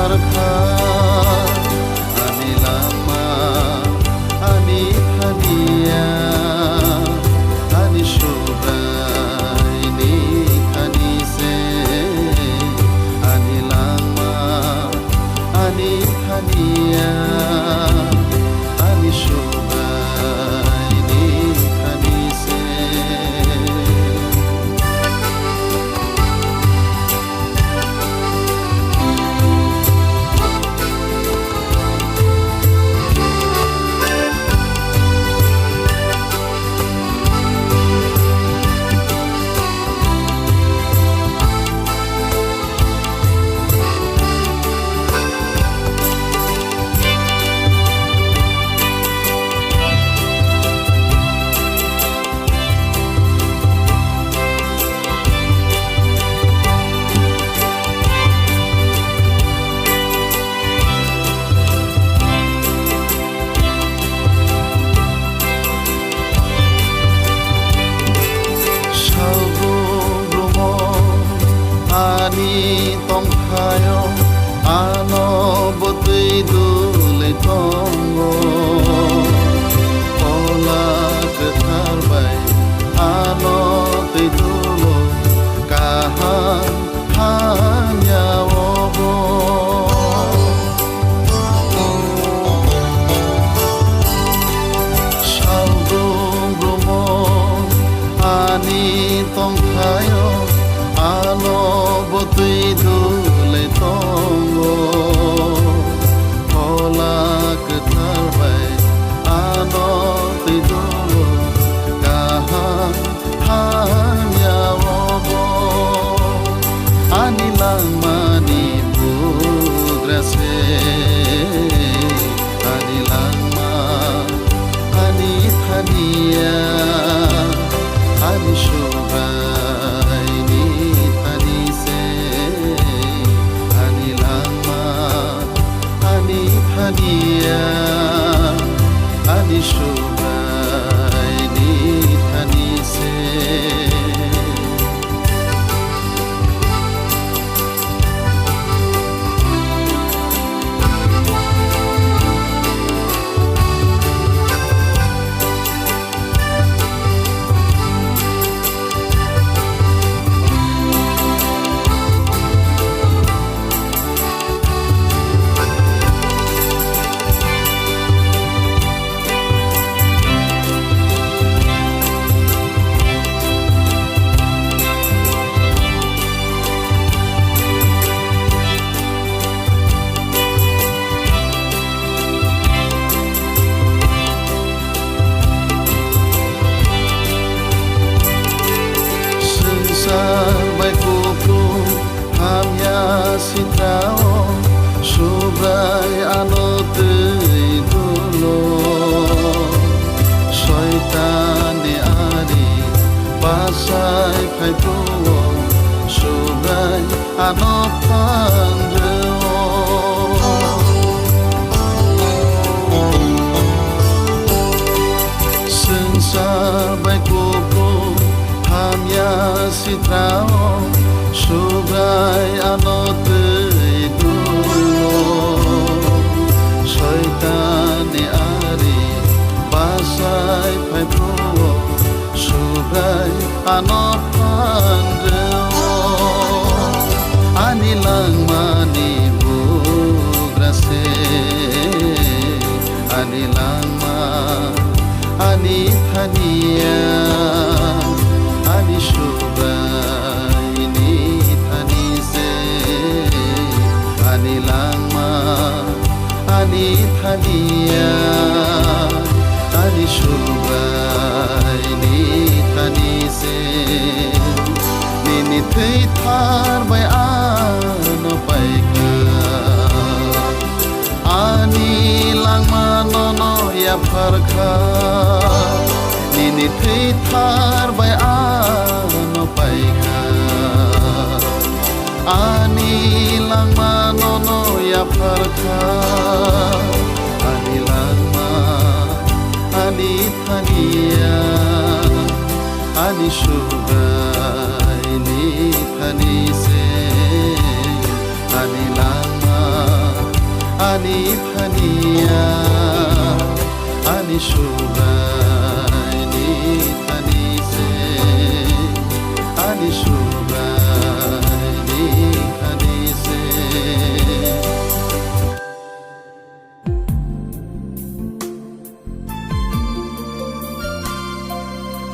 farkha ani lama ani thania ani shubai ni thani se ani lama ani thania ani shubai ni thani se ani tongkhayo ano botui dule tongo ola ketar bai ano tei dulo kahan hanya obo shalgum brumo ani tongkhayo ano botui dule tongo ola ketar bai ano tei dulo kahan hanya obo ani langmani bugrase ani langma ani thania ani shubai ni thani se ani langma ani thania ani shubai ni thani se bai kuku hamya sitrao subrai ano tei dulo shoitani ari pasai phai puo subrai ano pandreo sensar bai kuku hamya sitrao subrai ano tei dulo shoitani ari pasai phai puo subrai ano pandreo ani langmani bugrase ani langma ani thania ani shubai ni thani se ani langma ani thania ani shubai ni thani se nini thei thar bai ano pai ka ani langma no ya farkha nini thei thar bai ano pai ka ani langma no ya farkha ani langma ani thania ani shubai ni thani se ani langma phania ani shuba